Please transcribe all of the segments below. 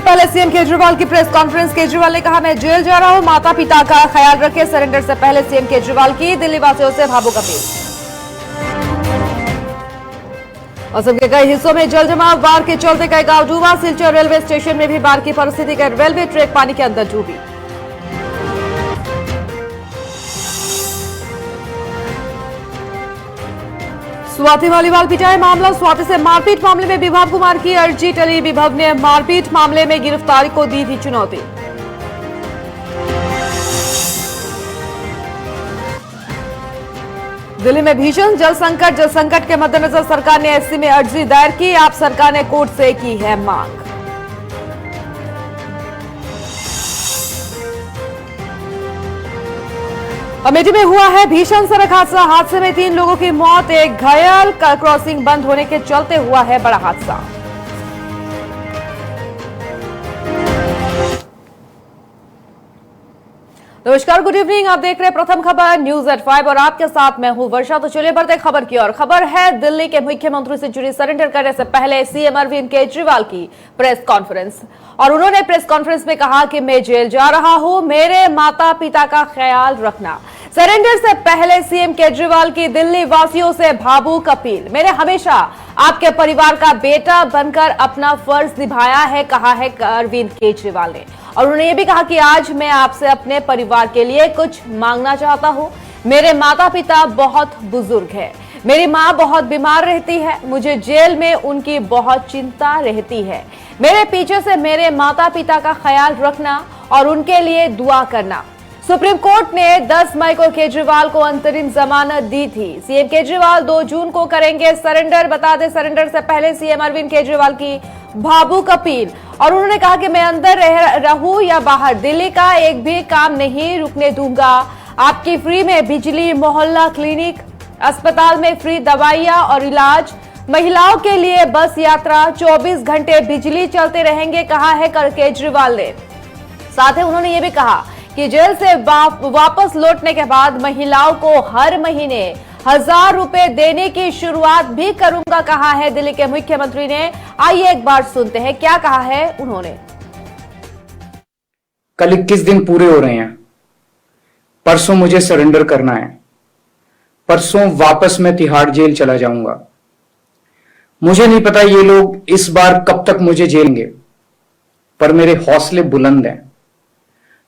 पहले सीएम केजरीवाल की press conference. Kejriwal ने कहा, मैं जेल जा रहा हूं, माता पिता का ख्याल रखें। सरेंडर से पहले सीएम केजरीवाल की दिल्ली वासियों से भावुक अपील। असम के कई हिस्सों में जल जमाव, बाढ़ के चलते कई गांव डूबा। सिलचर रेलवे स्टेशन में भी बाढ़ की परिस्थिति का रेलवे ट्रैक पानी के अंदर डूबी। स्वाति मालीवाल पिटाई मामला, स्वाति से मारपीट मामले में विभव कुमार की अर्जी टली। विभव ने मारपीट मामले में गिरफ्तारी को दी थी चुनौती। दिल्ली में भीषण जल संकट के मद्देनजर सरकार ने एससी में अर्जी दायर की। आप सरकार ने कोर्ट से की है मांग। अमेठी में हुआ है भीषण सड़क हादसे में 3 लोगों की मौत, एक घायल। क्रॉसिंग बंद होने के चलते हुआ है बड़ा हादसा। नमस्कार, गुड इवनिंग। आप देख रहे हैं प्रथम खबर न्यूज एट 5 और आपके साथ मैं हूं वर्षा। तो चलिए बढ़ते खबर की ओर। खबर है दिल्ली के मुख्यमंत्री से जुड़ी सरेंडर करने से पहले सीएम अरविंद केजरीवाल की प्रेस कॉन्फ्रेंस। और उन्होंने प्रेस कॉन्फ्रेंस में कहा कि मैं जेल जा रहा हूं, मेरे माता पिता का ख्याल रखना। सरेंडर से पहले सीएम केजरीवाल की दिल्ली वासियों से भावुक अपील। मैंने हमेशा आपके परिवार का बेटा बनकर अपना फर्ज निभाया है, कहा है अरविंद केजरीवाल ने। और उन्होंने ये भी कहा कि आज मैं आपसे अपने परिवार के लिए कुछ मांगना चाहता हूं। मेरे माता पिता बहुत बुजुर्ग हैं, मेरी माँ बहुत बीमार रहती है, मुझे जेल में उनकी बहुत चिंता रहती है। मेरे पीछे से मेरे माता पिता का ख्याल रखना और उनके लिए दुआ करना। सुप्रीम कोर्ट ने 10 मई को केजरीवाल को अंतरिम जमानत दी थी। सीएम केजरीवाल 2 जून को करेंगे सरेंडर। बता दें, सरेंडर से पहले सीएम अरविंद केजरीवाल की भावुक अपील। और उन्होंने कहा कि मैं अंदर रहूं या बाहर, दिल्ली का एक भी काम नहीं रुकने दूंगा। आपकी फ्री में बिजली, मोहल्ला क्लिनिक, अस्पताल में फ्री दवाइयां और इलाज, महिलाओं के लिए बस यात्रा, 24 घंटे बिजली चलते रहेंगे, कहा है केजरीवाल ने। साथ ही उन्होंने ये भी कहा कि जेल से वापस लौटने के बाद महिलाओं को हर महीने 1000 रुपए देने की शुरुआत भी करूंगा, कहा है दिल्ली के मुख्यमंत्री ने। आइए एक बार सुनते हैं क्या कहा है उन्होंने। कल 21 दिन पूरे हो रहे हैं। परसों मुझे सरेंडर करना है। परसों वापस मैं तिहाड़ जेल चला जाऊंगा। मुझे नहीं पता ये लोग इस बार कब तक मुझे झेलेंगे, पर मेरे हौसले बुलंद हैं।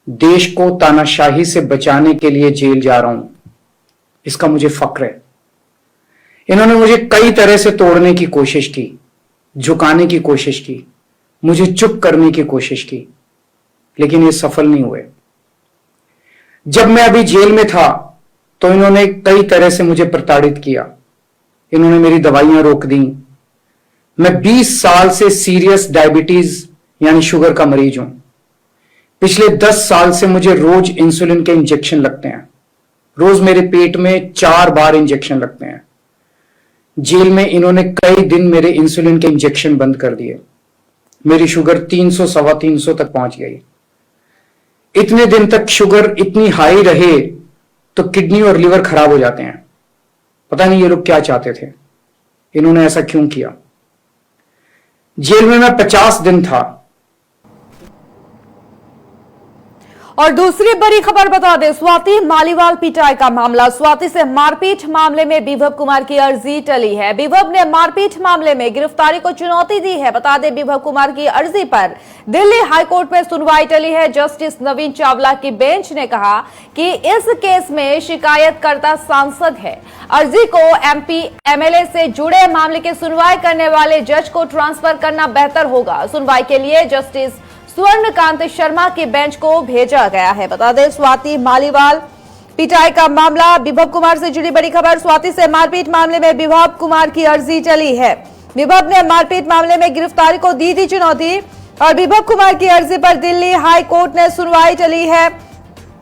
देश को तानाशाही से बचाने के लिए जेल जा रहा हूं, इसका मुझे फक्र है। इन्होंने मुझे कई तरह से तोड़ने की कोशिश की, झुकाने की कोशिश की, मुझे चुप करने की कोशिश की, लेकिन ये सफल नहीं हुए। जब मैं अभी जेल में था तो इन्होंने कई तरह से मुझे प्रताड़ित किया। इन्होंने मेरी दवाइयां रोक दी। मैं 20 साल से सीरियस डायबिटीज यानी शुगर का मरीज हूं। पिछले 10 साल से मुझे रोज इंसुलिन के इंजेक्शन लगते हैं। रोज मेरे पेट में 4 बार इंजेक्शन लगते हैं। जेल में इन्होंने कई दिन मेरे इंसुलिन के इंजेक्शन बंद कर दिए। मेरी शुगर 300 सवा 300 तक पहुंच गई। इतने दिन तक शुगर इतनी हाई रहे तो किडनी और लिवर खराब हो जाते हैं। पता नहीं ये लोग क्या चाहते थे, इन्होंने ऐसा क्यों किया। जेल में मैं 50 दिन था। और दूसरी बड़ी खबर बता दें, स्वाति मालीवाल पिटाई का मामला। स्वाति से मारपीट मामले में विभव कुमार की अर्जी टली है। विभव ने मारपीट मामले में गिरफ्तारी को चुनौती दी है। बता दें, विभव कुमार की अर्जी पर दिल्ली हाईकोर्ट में सुनवाई टली है। जस्टिस नवीन चावला की बेंच ने कहा कि इस केस में शिकायतकर्ता सांसद है। अर्जी को एमपी एमएलए से जुड़े मामले की सुनवाई करने वाले जज को ट्रांसफर करना बेहतर होगा। सुनवाई के लिए जस्टिस स्वर्णकांत शर्मा की बेंच को भेजा गया है। बता दें, स्वाति मालीवाल पिटाई का मामला, विभव कुमार से जुड़ी बड़ी खबर। स्वाति से मारपीट मामले में विभव कुमार की अर्जी चली है। विभव ने मारपीट मामले में गिरफ्तारी को दी थी चुनौती और विभव कुमार की अर्जी पर दिल्ली हाई कोर्ट ने सुनवाई चली है।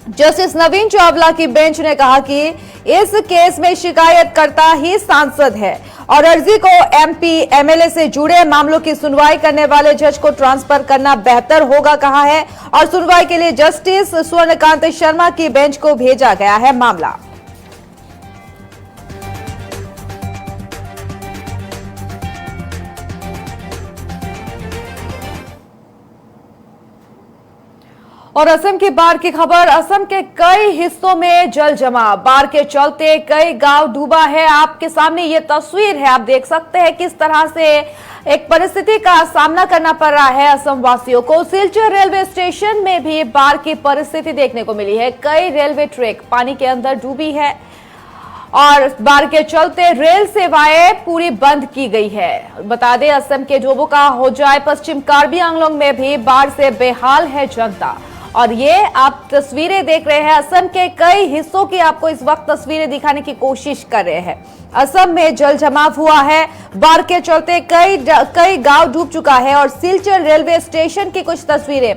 जस्टिस नवीन चावला की बेंच ने कहा कि इस केस में शिकायतकर्ता ही सांसद है और अर्जी को एमपी एमएलए से जुड़े मामलों की सुनवाई करने वाले जज को ट्रांसफर करना बेहतर होगा, कहा है। और सुनवाई के लिए जस्टिस स्वर्णकांत शर्मा की बेंच को भेजा गया है मामला। और असम की बाढ़ की खबर। असम के कई हिस्सों में जल जमाव, बाढ़ के चलते कई गांव डूबा है। आपके सामने ये तस्वीर है, आप देख सकते हैं किस तरह से एक परिस्थिति का सामना करना पड़ रहा है असम वासियों को। सिलचर रेलवे स्टेशन में भी बाढ़ की परिस्थिति देखने को मिली है। कई रेलवे ट्रैक पानी के अंदर डूबी है और बाढ़ के चलते रेल सेवाएं पूरी बंद की गई है। बता दें, असम के जोबोका होजाई, पश्चिम कार्बी आंगलोंग में भी बाढ़ से बेहाल है जनता। और ये आप तस्वीरें देख रहे हैं, असम के कई हिस्सों की आपको इस वक्त तस्वीरें दिखाने की कोशिश कर रहे हैं। असम में जल जमाव हुआ है, बाढ़ के चलते कई गांव डूब चुका है। और सिलचर रेलवे स्टेशन की कुछ तस्वीरें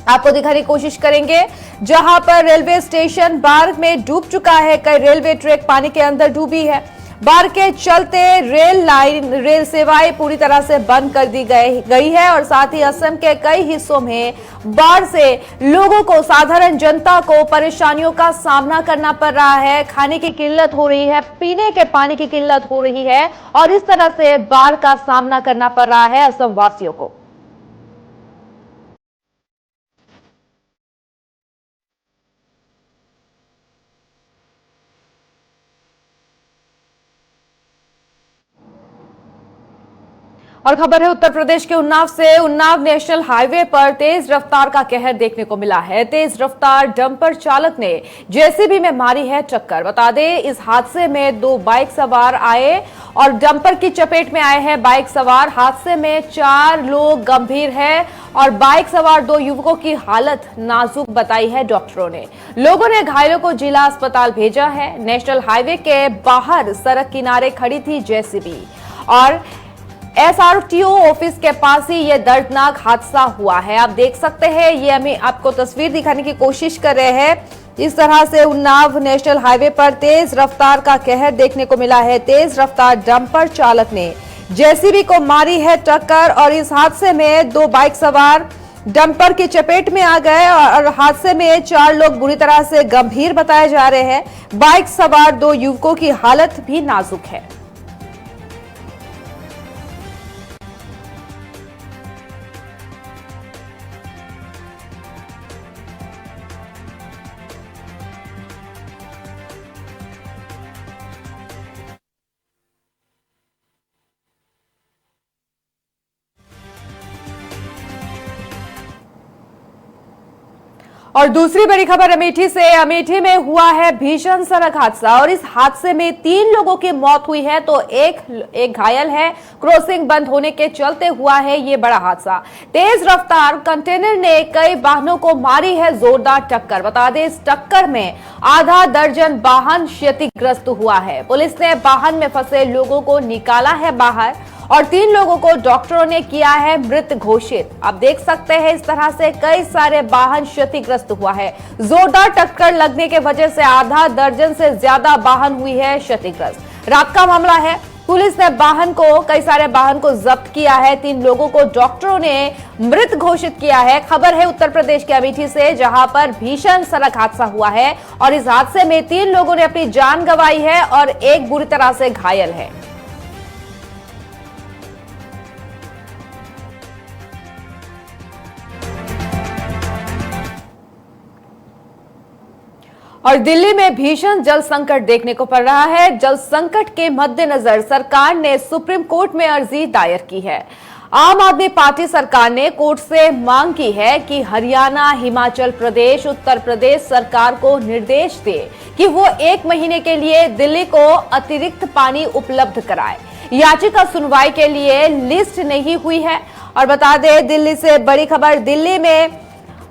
आपको दिखाने की कोशिश करेंगे, जहां पर रेलवे स्टेशन बाढ़ में डूब चुका है। कई रेलवे ट्रैक पानी के अंदर डूबी है। बाढ़ के चलते रेल सेवाएं पूरी तरह से बंद कर दी गई है। और साथ ही असम के कई हिस्सों में बाढ़ से लोगों को, साधारण जनता को परेशानियों का सामना करना पड़ रहा है। खाने की किल्लत हो रही है, पीने के पानी की किल्लत हो रही है और इस तरह से बाढ़ का सामना करना पड़ रहा है असम वासियों को। और खबर है उत्तर प्रदेश के उन्नाव से। उन्नाव नेशनल हाईवे पर तेज रफ्तार का कहर देखने को मिला है। तेज रफ्तार डंपर चालक ने जेसीबी में मारी है टक्कर। बता दें, इस हादसे में 2 बाइक सवार आए और डंपर की चपेट में आए हैं बाइक सवार। हादसे में 4 लोग गंभीर हैं और बाइक सवार 2 युवकों की हालत नाजुक बताई है डॉक्टरों ने। लोगों ने घायलों को जिला अस्पताल भेजा है। नेशनल हाईवे के बाहर सड़क किनारे खड़ी थी जेसीबी और एसआरटीओ ऑफिस के पास ही यह दर्दनाक हादसा हुआ है। आप देख सकते हैं, ये हमें आपको तस्वीर दिखाने की कोशिश कर रहे हैं। इस तरह से उन्नाव नेशनल हाईवे पर तेज रफ्तार का कहर देखने को मिला है। तेज रफ्तार डंपर चालक ने जेसीबी को मारी है टक्कर और इस हादसे में 2 बाइक सवार डंपर की चपेट में आ गए और हादसे में 4 लोग बुरी तरह से गंभीर बताए जा रहे हैं। बाइक सवार 2 युवकों की हालत भी नाजुक है। और दूसरी बड़ी खबर अमेठी से। अमेठी में हुआ है भीषण सड़क हादसा और इस हादसे में 3 लोगों की मौत हुई है तो एक घायल है। क्रॉसिंग बंद होने के चलते हुआ है ये बड़ा हादसा। तेज रफ्तार कंटेनर ने कई वाहनों को मारी है जोरदार टक्कर। बता दें, इस टक्कर में आधा दर्जन वाहन क्षतिग्रस्त हुआ है। पुलिस ने वाहन में फंसे लोगों को निकाला है बाहर और 3 लोगों को डॉक्टरों ने किया है मृत घोषित। आप देख सकते हैं, इस तरह से कई सारे वाहन क्षतिग्रस्त हुआ है। जोरदार टक्कर लगने के वजह से आधा दर्जन से ज्यादा वाहन हुई है क्षतिग्रस्त। रात का मामला है। पुलिस ने कई सारे वाहन को जब्त किया है। 3 लोगों को डॉक्टरों ने मृत घोषित किया है। खबर है उत्तर प्रदेश के अमेठी से, जहां पर भीषण सड़क हादसा हुआ है और इस हादसे में 3 लोगों ने अपनी जान गंवाई है और एक बुरी तरह से घायल है। और दिल्ली में भीषण जल संकट देखने को पड़ रहा है। जल संकट के मद्देनजर सरकार ने सुप्रीम कोर्ट में अर्जी दायर की है। आम आदमी पार्टी सरकार ने कोर्ट से मांग की है कि हरियाणा, हिमाचल प्रदेश, उत्तर प्रदेश सरकार को निर्देश दे कि वो 1 महीने के लिए दिल्ली को अतिरिक्त पानी उपलब्ध कराए। याचिका सुनवाई के लिए लिस्ट नहीं हुई है। और बता दें, दिल्ली से बड़ी खबर, दिल्ली में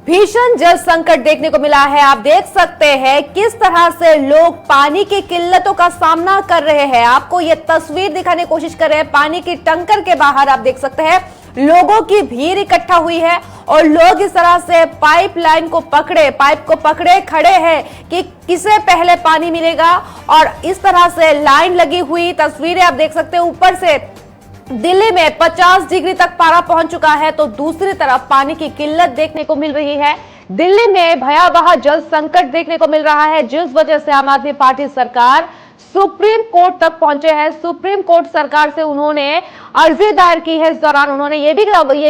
भीषण जल संकट देखने को मिला है। आप देख सकते हैं किस तरह से लोग पानी की किल्लतों का सामना कर रहे हैं। आपको ये तस्वीर दिखाने की कोशिश कर रहे हैं। पानी की टंकर के बाहर आप देख सकते हैं लोगों की भीड़ इकट्ठा हुई है और लोग इस तरह से पाइप को पकड़े खड़े हैं कि किसे पहले पानी मिलेगा। और इस तरह से लाइन लगी हुई तस्वीरें आप देख सकते हैं। ऊपर से दिल्ली में 50 डिग्री तक पारा पहुंच चुका है तो दूसरी तरफ पानी की किल्लत देखने को मिल रही है। दिल्ली में भयावह जल संकट देखने को मिल रहा है, जिस वजह से आम आदमी पार्टी सरकार सुप्रीम कोर्ट तक पहुंचे हैं। सुप्रीम कोर्ट सरकार से उन्होंने अर्जी दायर की है। इस दौरान उन्होंने ये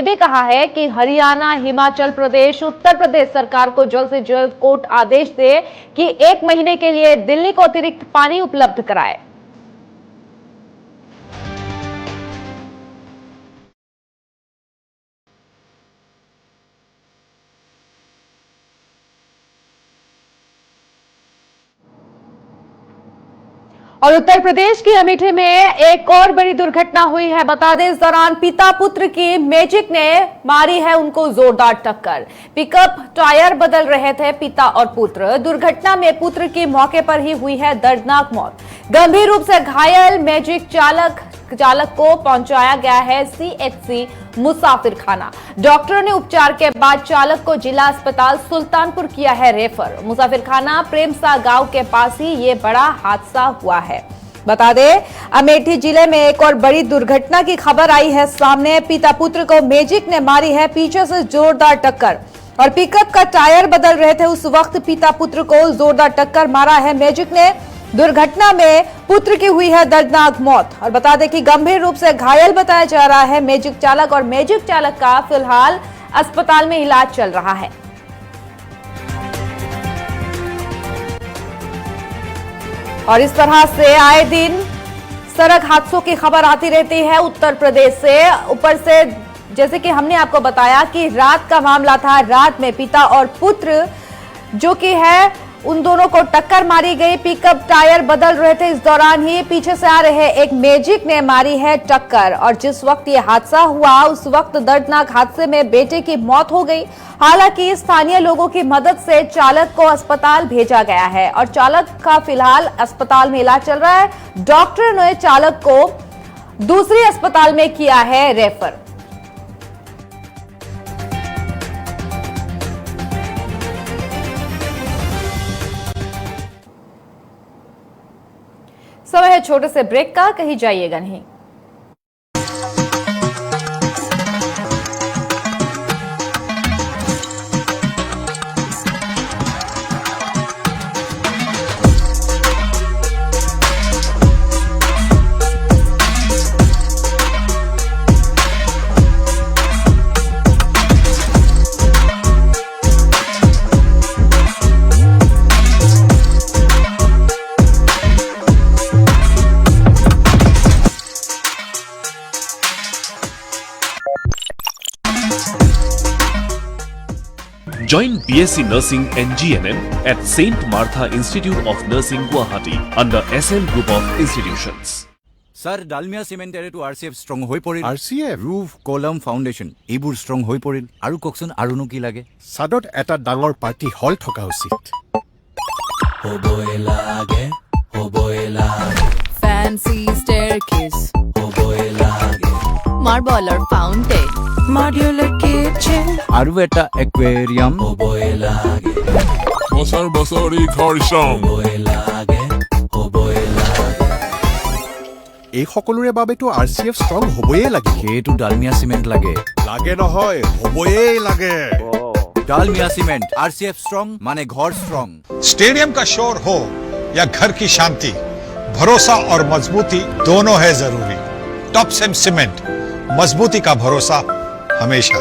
भी कहा है कि हरियाणा, हिमाचल प्रदेश, उत्तर प्रदेश सरकार को जल्द से जल्द कोर्ट आदेश दे कि 1 महीने के लिए दिल्ली को अतिरिक्त पानी उपलब्ध कराए। और उत्तर प्रदेश की अमेठी में एक और बड़ी दुर्घटना हुई है। बता दें, इस दौरान पिता पुत्र की मैजिक ने मारी है उनको जोरदार टक्कर। पिकअप टायर बदल रहे थे पिता और पुत्र। दुर्घटना में पुत्र की मौके पर ही हुई है दर्दनाक मौत। गंभीर रूप से घायल मैजिक चालक को पहुंचाया गया है सीएचसी मुसाफिर खाना। डॉक्टरों ने उपचार के बाद चालक को जिला अस्पताल सुल्तानपुर किया है रेफर। मुसाफिर खाना प्रेमसा गांव के पास ही ये बड़ा हादसा हुआ है। बता दें, अमेठी जिले में एक और बड़ी दुर्घटना की खबर आई है सामने। पिता पुत्र को मैजिक ने मारी है पीछे से जोरदार टक्कर और पिकअप का टायर बदल रहे थे उस वक्त पिता पुत्र को जोरदार टक्कर मारा है मैजिक ने। दुर्घटना में पुत्र की हुई है दर्दनाक मौत। और बता दें कि गंभीर रूप से घायल बताया जा रहा है मैजिक चालक और मैजिक चालक का फिलहाल अस्पताल में इलाज चल रहा है। और इस तरह से आए दिन सड़क हादसों की खबर आती रहती है उत्तर प्रदेश से। ऊपर से जैसे कि हमने आपको बताया कि रात का मामला था। रात में पिता और पुत्र जो कि है उन दोनों को टक्कर मारी गई। पिकअप टायर बदल रहे थे, इस दौरान ही पीछे से आ रहे एक मैजिक ने मारी है टक्कर। और जिस वक्त ये हादसा हुआ उस वक्त दर्दनाक हादसे में बेटे की मौत हो गई। हालांकि स्थानीय लोगों की मदद से चालक को अस्पताल भेजा गया है और चालक का फिलहाल अस्पताल में इलाज चल रहा है। डॉक्टर ने चालक को दूसरी अस्पताल में किया है रेफर। समय है छोटे से ब्रेक का, कहीं जाइएगा नहीं। Join BSc Nursing and GNM at St. Martha Institute of Nursing, Guwahati under SM Group of Institutions. Sir, Dalmia Cement to RCF strong hoi poril. RCF Roof, column, foundation. Ebur strong hoi poril. Aru kokson aru no ki lage. Sadot eta dangor party hall thoka usit. Hoboe lage. Fancy staircase, Hoboe lage. marble or fountain, modular kitchen, Aru eta aquarium. Hoboe lage. বছৰি ঘৰচং Hoboe lage. এই সকলোৰে বাবেতো RCF strong হ'বয়ে লাগে। সেইটো Dalmiya cement লাগে। লাগে নহয়, হ'বয়ে লাগে। Dalmia cement RCF strong माने घर स्ट्रॉन्ग। स्टेडियम का शोर हो या घर की शांति, भरोसा और मजबूती दोनों है जरूरी। टॉप सेम सीमेंट, मजबूती का भरोसा हमेशा।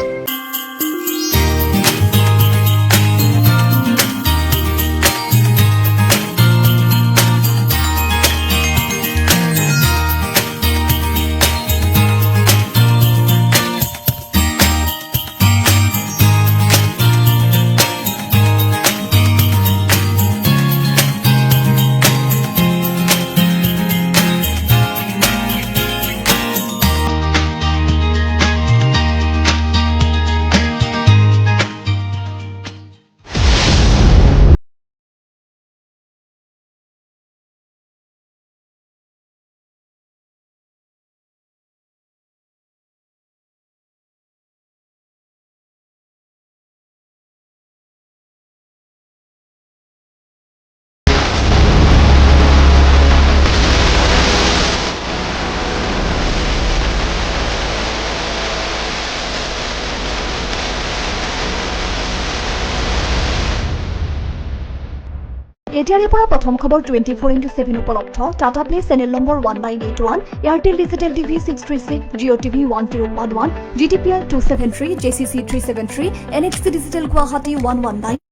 এতিয়াৰে পৰা প্ৰথম খবৰ 24/7 উপলব্ধ tata play channel number 1981, Airtel digital TV 636, Jio' TV 1011, GTPL 273, JCC 373, NXT digital Guwahati 119।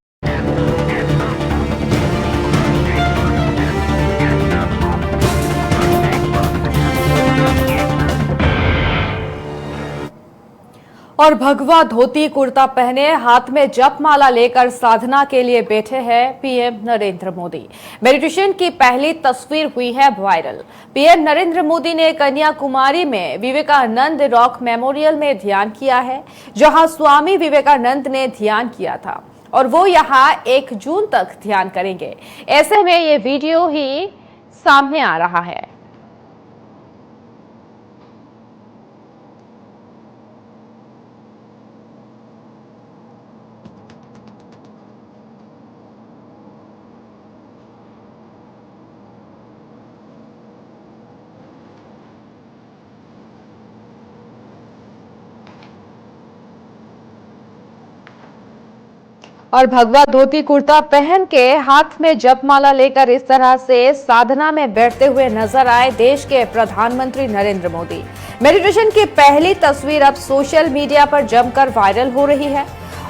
और भगवा धोती कुर्ता पहने हाथ में जप माला लेकर साधना के लिए बैठे हैं पीएम नरेंद्र मोदी। मेडिटेशन की पहली तस्वीर हुई है वायरल। पीएम नरेंद्र मोदी ने कन्याकुमारी में विवेकानंद रॉक मेमोरियल में ध्यान किया है, जहां स्वामी विवेकानंद ने ध्यान किया था और वो यहां 1 जून तक ध्यान करेंगे। ऐसे में ये वीडियो ही सामने आ रहा है। और भगवा धोती कुर्ता पहन के हाथ में जपमाला लेकर इस तरह से साधना में बैठते हुए नजर आए देश के प्रधानमंत्री नरेंद्र मोदी। मेडिटेशन की पहली तस्वीर अब सोशल मीडिया पर जमकर वायरल हो रही है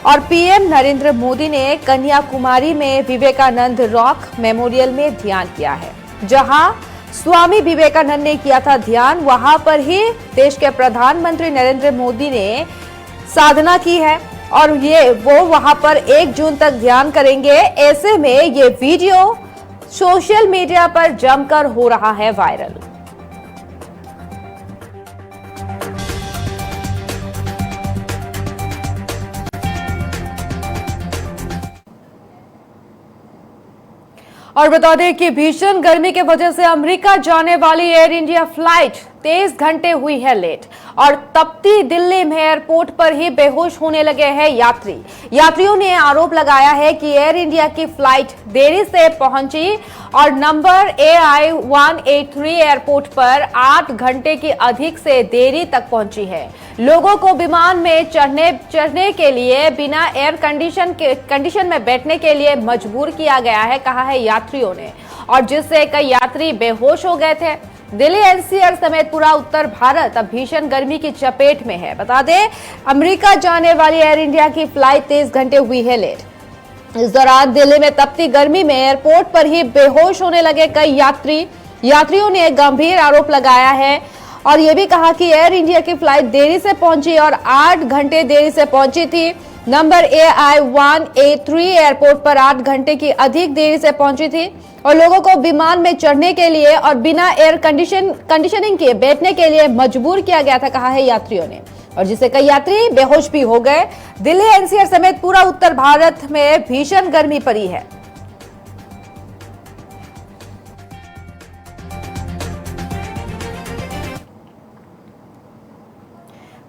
और पीएम नरेंद्र मोदी ने कन्याकुमारी में विवेकानंद रॉक मेमोरियल में ध्यान किया है, जहां स्वामी विवेकानंद ने किया था ध्यान। वहां पर ही देश के प्रधानमंत्री नरेंद्र मोदी ने साधना की है और वो वहां पर 1 जून तक ध्यान करेंगे। ऐसे में ये वीडियो सोशल मीडिया पर जमकर हो रहा है वायरल। और बता दें कि भीषण गर्मी की वजह से अमेरिका जाने वाली एयर इंडिया फ्लाइट 23 घंटे हुई है लेट और तपती दिल्ली में एयरपोर्ट पर ही बेहोश होने लगे हैं यात्री। यात्रियों ने आरोप लगाया है कि एयर इंडिया की फ्लाइट देरी से पहुंची और नंबर AI 183 एयरपोर्ट पर 8 घंटे की अधिक से देरी तक पहुंची है। लोगों को विमान में चढ़ने के लिए बिना एयर कंडीशन में बैठने के लिए मजबूर किया गया है, कहा है यात्रियों ने, और जिससे कई यात्री बेहोश हो गए थे। दिल्ली NCR समेत पूरा उत्तर भारत अब भीषण गर्मी की चपेट में है। बता दें, अमेरिका जाने वाली एयर इंडिया की फ्लाइट 23 घंटे हुई है लेट। इस दौरान दिल्ली में तपती गर्मी में एयरपोर्ट पर ही बेहोश होने लगे कई यात्रियों ने गंभीर आरोप लगाया है और यह भी कहा कि एयर इंडिया की फ्लाइट देरी से पहुंची और 8 घंटे देरी से पहुंची थी। नंबर AI 183 एयरपोर्ट पर 8 घंटे की अधिक देरी से पहुंची थी और लोगों को विमान में चढ़ने के लिए और बिना एयर कंडीशनिंग के बैठने के लिए मजबूर किया गया था, कहा है यात्रियों ने, और जिससे कई यात्री बेहोश भी हो गए। दिल्ली NCR समेत पूरा उत्तर भारत में भीषण गर्मी पड़ी है।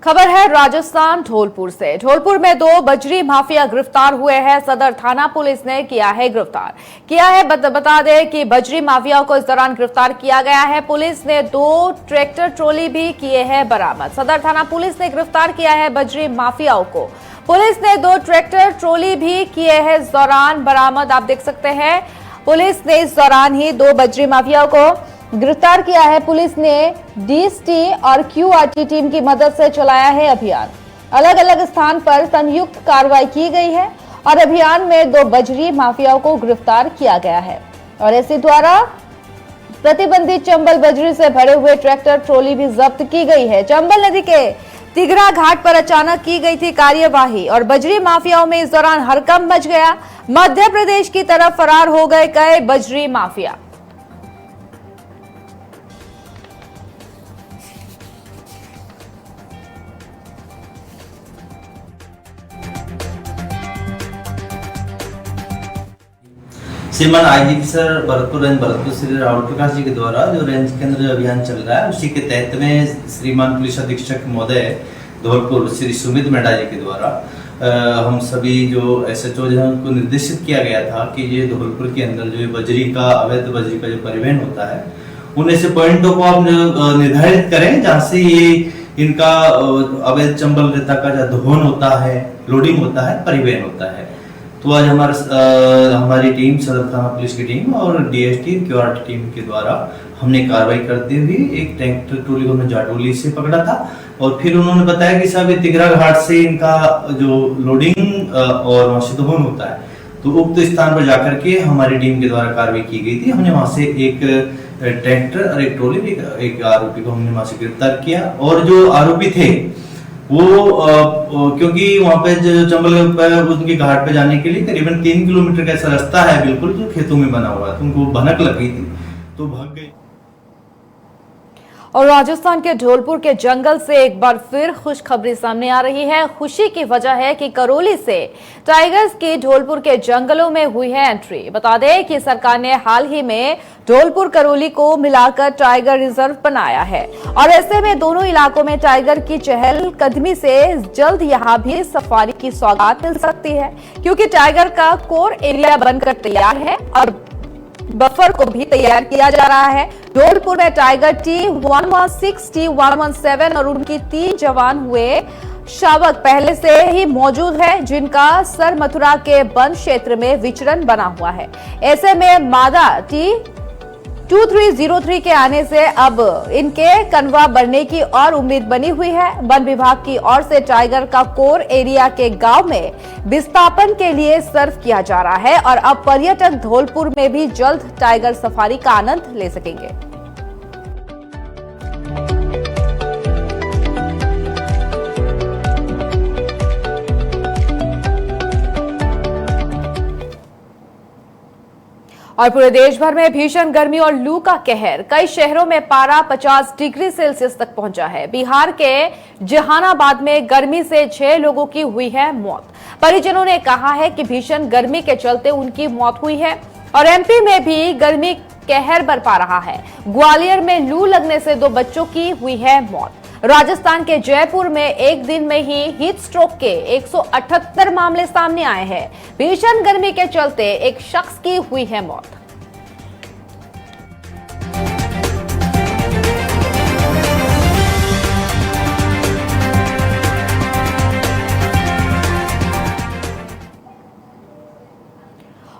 खबर है राजस्थान धौलपुर से। धौलपुर में 2 बजरी माफिया गिरफ्तार हुए हैं। सदर थाना पुलिस ने किया है बता दें कि बजरी माफियाओं को इस दौरान गिरफ्तार किया गया है। पुलिस ने 2 ट्रैक्टर ट्रॉली भी किए हैं बरामद। सदर थाना पुलिस ने गिरफ्तार किया है बजरी माफियाओं को। पुलिस ने 2 ट्रैक्टर ट्रॉली भी किए हैं इस दौरान बरामद। आप देख सकते हैं, पुलिस ने इस दौरान ही 2 बजरी माफियाओं को गिरफ्तार किया है। पुलिस ने DST और QRT टीम की मदद से चलाया है अभियान। अलग अलग स्थान पर संयुक्त कार्रवाई की गई है और अभियान में 2 बजरी माफियाओं को गिरफ्तार किया गया है और ऐसी द्वारा प्रतिबंधित चंबल बजरी से भरे हुए ट्रैक्टर ट्रॉली भी जब्त की गई है। चंबल नदी के तिघरा घाट पर अचानक की गई थी कार्यवाही और बजरी माफियाओं में इस दौरान हड़कंप मच गया। मध्य प्रदेश की तरफ फरार हो गए कई बजरी माफिया। श्रीमान IGP sir Bharatpur range Bharatpur Shri Rahul Prakash ji के द्वारा जो रेंज के अंदर अभियान चल रहा है, उसी के तहत में श्रीमान पुलिस अधीक्षक महोदय धौलपुर श्री सुमित मेहता जी के द्वारा हम सभी जो SHO हैं उनको निर्देशित किया गया था कि ये धौलपुर के अंदर जो अवैध बजरी का जो परिवहन होता है, उन ऐसे पॉइंटों को आप निर्धारित करें जहाँ से ये इनका अवैध चंबल रेता का जो दोहन होता है, लोडिंग होता है, परिवहन होता है। तो आज हमारी टीम, सदर थाना पुलिस की टीम और डीएसटी क्यूआरटी टीम के द्वारा हमने कार्रवाई करते हुए एक ट्रैक्टर ट्रॉली को हमने जाटोली से पकड़ा था और फिर उन्होंने बताया कि साहब तिगरा घाट से इनका जो लोडिंग और वहां से दोहन होता है, तो उक्त स्थान पर जाकर के हमारी टीम के द्वारा कार्रवाई की गई थी। हमने वहां से एक ट्रैक्टर और एक ट्रॉली, एक आरोपी को हमने वहां से गिरफ्तार किया और जो आरोपी थे वो क्योंकि वहां पे चंबल उनके घाट पे जाने के लिए करीबन 3 किलोमीटर का ऐसा रास्ता है बिल्कुल जो खेतों में बना हुआ है, तो उनको भनक लग गई थी तो भाग गए। और राजस्थान के धौलपुर के जंगल से एक बार फिर खुशखबरी सामने आ रही है। खुशी की वजह है कि करौली से टाइगर्स की धौलपुर के जंगलों में हुई है एंट्री। बता दें कि सरकार ने हाल ही में धौलपुर करौली को मिलाकर टाइगर रिजर्व बनाया है और ऐसे में दोनों इलाकों में टाइगर की चहलकदमी से जल्द यहां भी सफारी की सौगात मिल सकती है, क्योंकि टाइगर का कोर एरिया बनकर तैयार है और बफर को भी तैयार किया जा रहा है। धौलपुर में टाइगर T116, T117 और उनकी 3 जवान हुए शावक पहले से ही मौजूद है, जिनका सर मथुरा के वन क्षेत्र में विचरण बना हुआ है। ऐसे में मादा T2303 के आने से अब इनके कनवा बढ़ने की और उम्मीद बनी हुई है। वन विभाग की ओर से टाइगर का कोर एरिया के गांव में विस्थापन के लिए सर्व किया जा रहा है और अब पर्यटक धौलपुर में भी जल्द टाइगर सफारी का आनंद ले सकेंगे। और पूरे देश भर में भीषण गर्मी और लू का कहर। कई शहरों में पारा 50 डिग्री सेल्सियस तक पहुंचा है। बिहार के जहानाबाद में गर्मी से 6 लोगों की हुई है मौत। परिजनों ने कहा है कि भीषण गर्मी के चलते उनकी मौत हुई है और एमपी में भी गर्मी कहर बरपा रहा है। ग्वालियर में लू लगने से 2 बच्चों की हुई है मौत। राजस्थान के जयपुर में एक दिन में ही हीट स्ट्रोक के 178 मामले सामने आए हैं। भीषण गर्मी के चलते एक शख्स की हुई है मौत।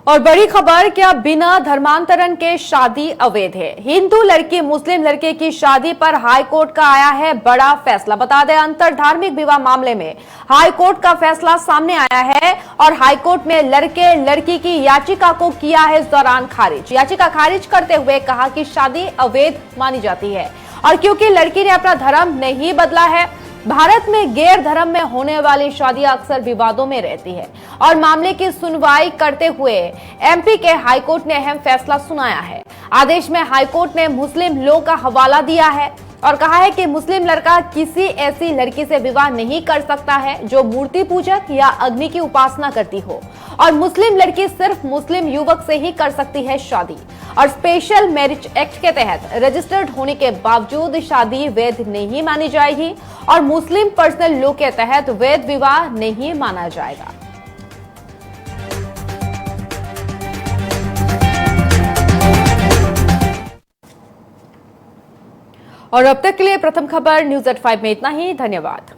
और बड़ी खबर, क्या बिना धर्मांतरण के शादी अवैध है? हिंदू लड़की मुस्लिम लड़के की शादी पर हाईकोर्ट का आया है बड़ा फैसला। बता दें, अंतर धार्मिक विवाह मामले में हाईकोर्ट का फैसला सामने आया है और हाईकोर्ट में लड़के लड़की की याचिका को किया है इस दौरान खारिज। याचिका खारिज करते हुए कहा कि शादी अवैध मानी जाती है और क्योंकि लड़की ने अपना धर्म नहीं बदला है। भारत में गैर धर्म में होने वाली शादियां अक्सर विवादों में रहती है और मामले की सुनवाई करते हुए एमपी के हाईकोर्ट ने अहम फैसला सुनाया है। आदेश में हाईकोर्ट ने मुस्लिम लॉ का हवाला दिया है और कहा है कि मुस्लिम लड़का किसी ऐसी लड़की से विवाह नहीं कर सकता है जो मूर्ति पूजक या अग्नि की उपासना करती हो और मुस्लिम लड़की सिर्फ मुस्लिम युवक से ही कर सकती है शादी। और स्पेशल मैरिज एक्ट के तहत रजिस्टर्ड होने के बावजूद शादी वैध नहीं मानी जाएगी और मुस्लिम पर्सनल लॉ के तहत वैध विवाह नहीं माना जाएगा। और अब तक के लिए प्रथम खबर न्यूज़@5 में इतना ही। धन्यवाद।